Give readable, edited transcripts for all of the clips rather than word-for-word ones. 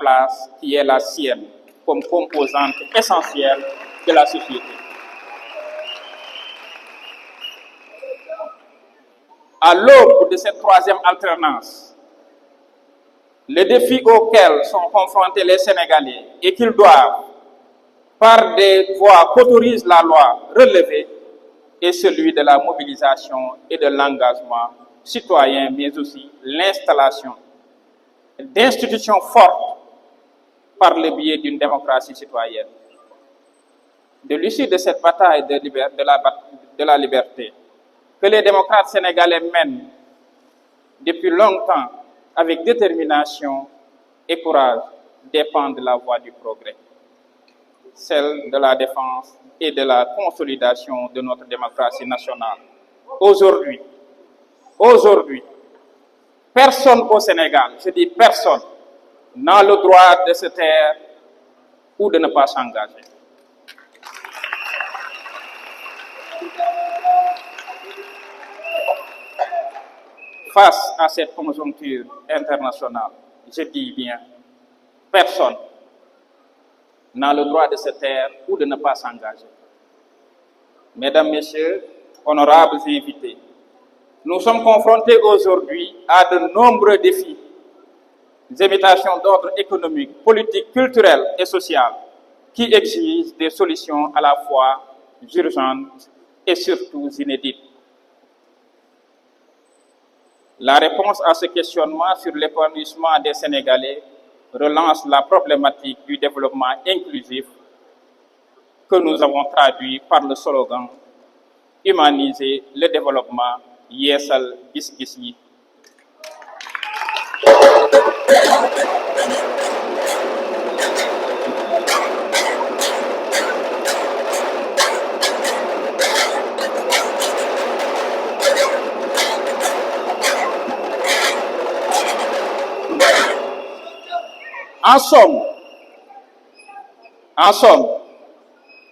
place qui est la sienne comme composante essentielle de la société. À l'aube de cette troisième alternance, le défi auquel sont confrontés les Sénégalais et qu'ils doivent, par des voies qu'autorise la loi, relever, est celui de la mobilisation et de l'engagement citoyen, mais aussi l'installation d'institutions fortes par le biais d'une démocratie citoyenne. De l'issue de cette bataille de la liberté, que les démocrates sénégalais mènent depuis longtemps avec détermination et courage, dépend de la voie du progrès, celle de la défense et de la consolidation de notre démocratie nationale. Aujourd'hui, personne au Sénégal, je dis personne, n'a le droit de se taire ou de ne pas s'engager. Face à cette conjoncture internationale, je dis bien, personne n'a le droit de se taire ou de ne pas s'engager. Mesdames, Messieurs, honorables invités, nous sommes confrontés aujourd'hui à de nombreux défis, des invitations d'ordre économique, politique, culturel et social, qui exigent des solutions à la fois urgentes et surtout inédites. La réponse à ce questionnement sur l'épanouissement des Sénégalais relance la problématique du développement inclusif que nous avons traduit par le slogan « Humaniser le développement, yeesal gis-gis yi ». En somme,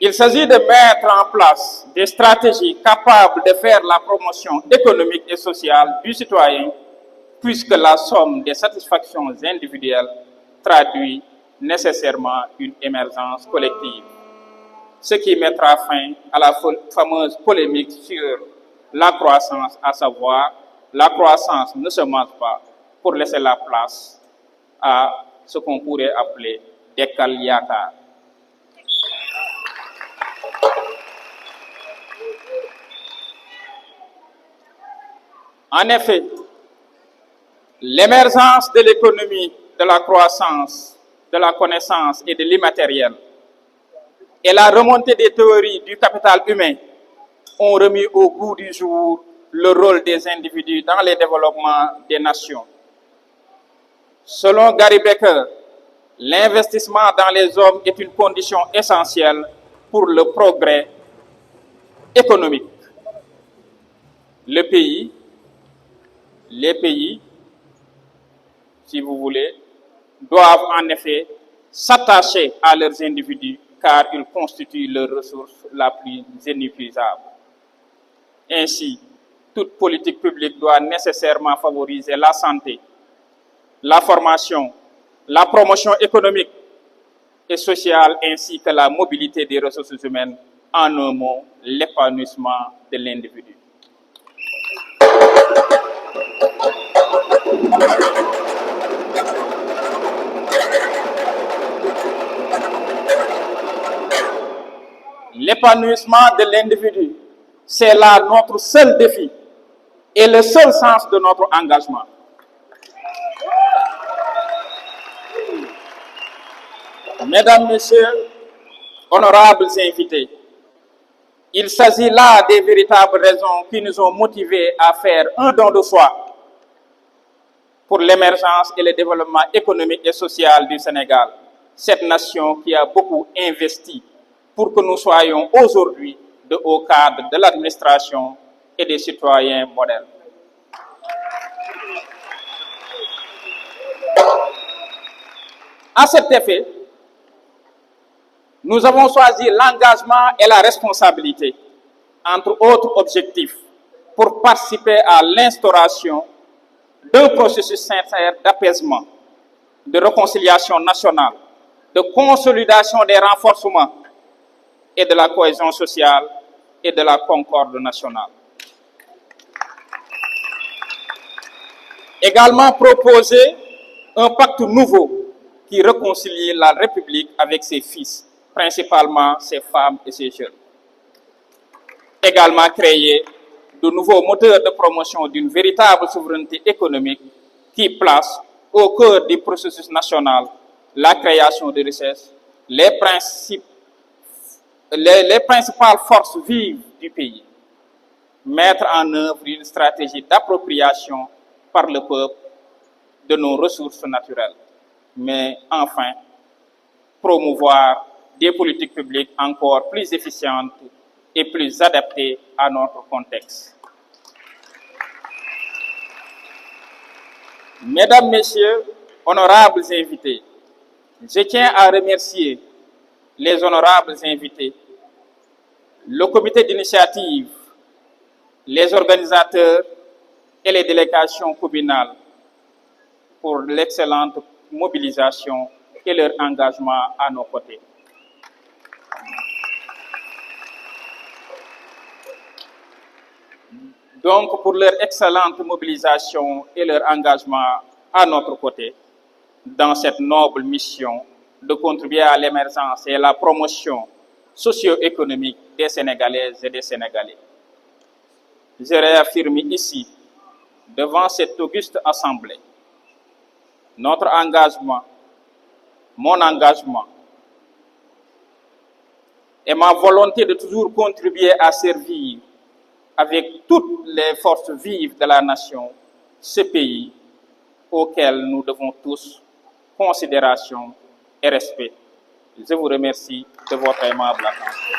il s'agit de mettre en place des stratégies capables de faire la promotion économique et sociale du citoyen, puisque la somme des satisfactions individuelles traduit nécessairement une émergence collective, ce qui mettra fin à la fameuse polémique sur la croissance, à savoir la croissance ne se mange pas, pour laisser la place à ce qu'on pourrait appeler Dekkal Yaakaar. En effet, l'émergence de l'économie, de la croissance, de la connaissance et de l'immatériel et la remontée des théories du capital humain ont remis au goût du jour le rôle des individus dans le développement des nations. Selon Gary Becker, l'investissement dans les hommes est une condition essentielle pour le progrès économique. Les pays, si vous voulez, doivent en effet s'attacher à leurs individus car ils constituent leur ressource la plus inépuisable. Ainsi, toute politique publique doit nécessairement favoriser la santé, la formation, la promotion économique et sociale ainsi que la mobilité des ressources humaines, en un mot, l'épanouissement de l'individu. L'épanouissement de l'individu, c'est là notre seul défi et le seul sens de notre engagement. Mesdames, Messieurs, honorables invités, il s'agit là des véritables raisons qui nous ont motivés à faire un don de soi pour l'émergence et le développement économique et social du Sénégal, cette nation qui a beaucoup investi pour que nous soyons aujourd'hui de hauts cadres de l'administration et des citoyens modèles. À cet effet, nous avons choisi l'engagement et la responsabilité, entre autres objectifs, pour participer à l'instauration d'un processus sincère d'apaisement, de réconciliation nationale, de consolidation des renforcements et de la cohésion sociale et de la concorde nationale. Également proposer un pacte nouveau qui réconcilie la République avec ses fils, principalement ses femmes et ses jeunes. Également créer de nouveaux moteurs de promotion d'une véritable souveraineté économique qui place au cœur du processus national la création de richesses, les principales forces vives du pays. Mettre en œuvre une stratégie d'appropriation par le peuple de nos ressources naturelles. Mais enfin, promouvoir des politiques publiques encore plus efficientes et plus adaptées à notre contexte. Mesdames, Messieurs, honorables invités, je tiens à remercier les honorables invités, le comité d'initiative, les organisateurs et les délégations communales pour l'excellente mobilisation et leur engagement à nos côtés. Donc, pour leur excellente mobilisation et leur engagement à notre côté dans cette noble mission de contribuer à l'émergence et à la promotion socio-économique des Sénégalaises et des Sénégalais. Je réaffirme ici, devant cette auguste assemblée, notre engagement, mon engagement et ma volonté de toujours contribuer à servir avec toutes les forces vives de la nation ce pays auquel nous devons tous considération et respect. Je vous remercie de votre aimable attention.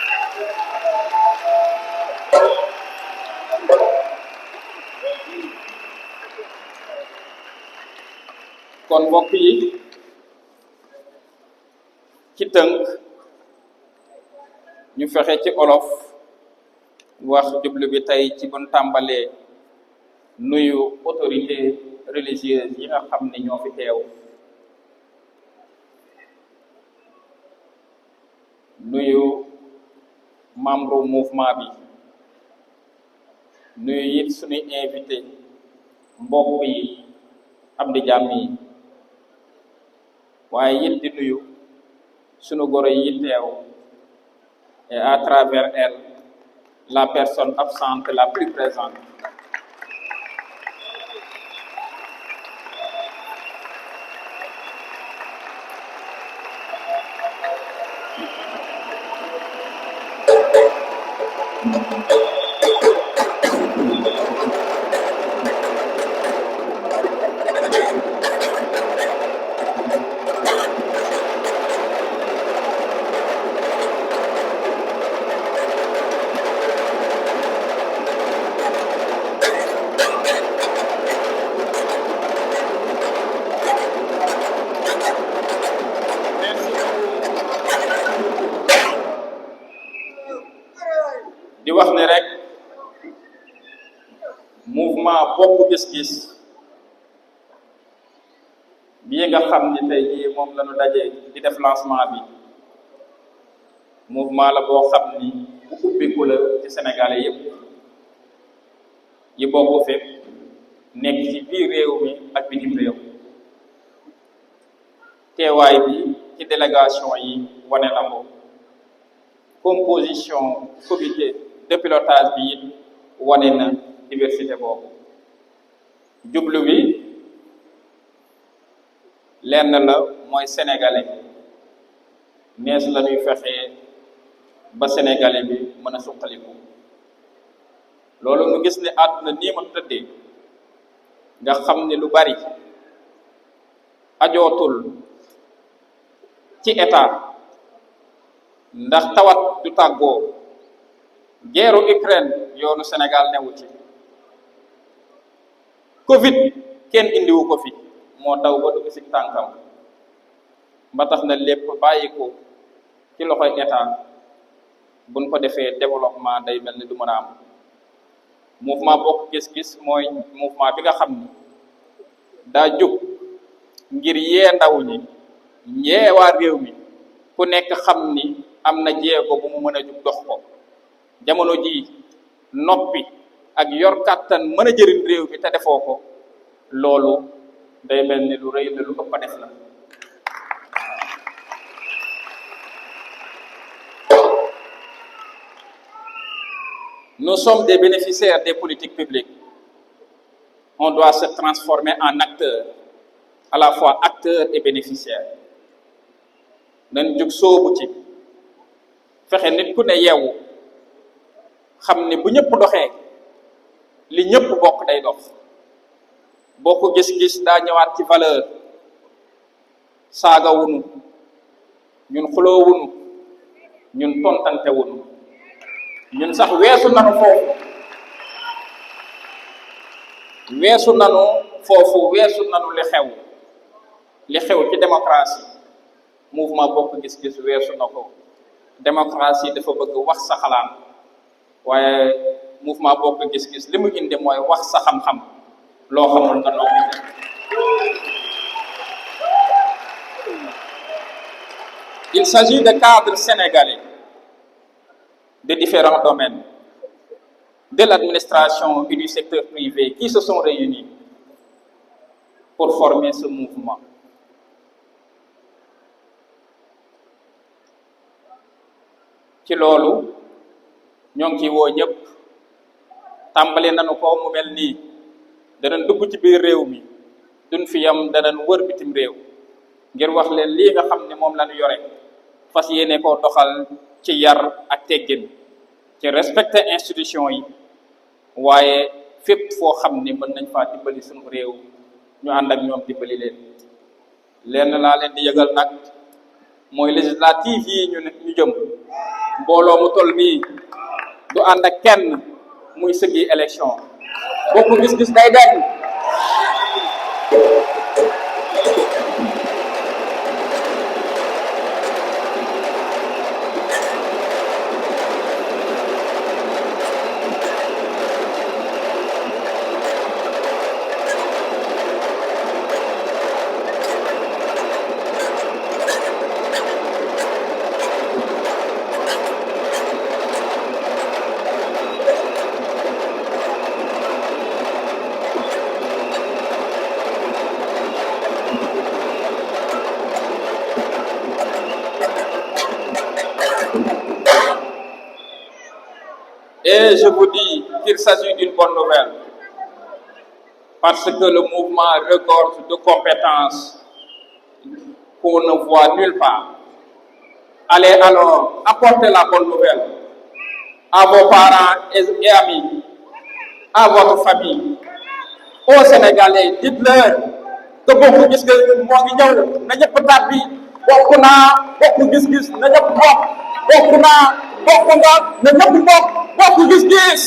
kon mbokk yi ci tënk ñu fexe ci olof wax jublu bi tey ci buñ tàmbalee nuyu autorité religieuse yi nga xam ne ñoo fi teew nuyu membre mouvement bi nuyu it suñuy invité mbokk yi am di jàmm yi waaye it di nuyu sunu goro yi teew et à travers elle la personne absente la plus présente di wax ne rek mouvement bokk gis-gis bii nga xam ni tey jii moom la ñu daje di def lancement bi mouvement la boo xam ni bu ubbiku la ci Sénégalais yépp yi bokk fépp nekk ci biir réew mi ak bitim réew teewaay bi ci délégation yi wane na ko composition comité de pilotage bi it wane na diversité boobu jublu bi lenn la mooy sénégalais nees la ñuy fexee ba sénégalais bi mën a suqaliku loolu ñu gis ne àdduna nii ma tëddee nga xam ne lu bari ajootul ci état ndax tawat du tàggoo guerru Ukraine yoonu Sénégal newu ci Covid kenn indiwu ko fi moo daw ba dugg ci tànkam ba tax na lépp bàyyi ko ci loxoy état buñ ko defee développement day mel ni du mën a am mouvement bokk gis-gis mooy mouvement bi nga xam ni daa jóg ngir yee ndaw ñi ñee waa réew mi ku nekk xam ni am na jéego bu mu mën a jug dox ko jamono ji noppi ak yor kàttan mën a jëriñ réew mi te defoo ko loolu day mel ni lu rëy la lu ëpp a def la. Nous sommes des bénéficiaires des politiques publiques. On doit se transformer en acteurs, à la fois acteurs et bénéficiaires. nañ jug soobu ci fexe nit ku ne yeewu xam ni bu ñëpp doxee li ñëpp bokk day dox bokk gis-gis daa ñëwaat ci valeur saaga wunu ñun xuloo wunu ñun tontante wunu ñun sax weesu nanu foofu weesu nanu li xew ci démocratie mouvement bokk gis-gis weesu na ko démocratie dafa bëgg wax sa xalaat waaye mouvement bokk gis-gis li mu indi mooy wax sa xam-xam loo xamul nga noppi. Il s'agit de cadres sénégalais de différents domaines, de l'administration et du secteur privé qui se sont réunis pour former ce mouvement. ci loolu ñoo ngi ciy woo ñëpp tàmbali nañu ko mu mel nii danañ dugg ci biir réew mi duñ fi yam danañ wër bitim réew ngir wax leen lii nga xam ne moom lañu yore fas yéene koo doxal ci yar ak teggin ci respecter institution yi waaye fépp foo xam ni mën nañ faa dimbali suñu réew ñu ànd ak ñoom dimbali leen laa leen di yëgal nag mooy législative yi ñu jëm mbooloo mu toll nii du ànd ak kenn muy sëggi élection bokk gis-gis day dem Et je vous dis qu'il s'agit d'une bonne nouvelle parce que le mouvement regorge de compétences qu'on ne voit nulle part. Allez alors apporter la bonne nouvelle à vos parents et amis, à votre famille, aux Sénégalais. Dites-leur que bokk gis-gis moo ngi ñëw na ñëpp tàbbi bokk naa bokk gis-gis na ñëpp bokk naa bokk nga na ñëpp bokk gis-gis.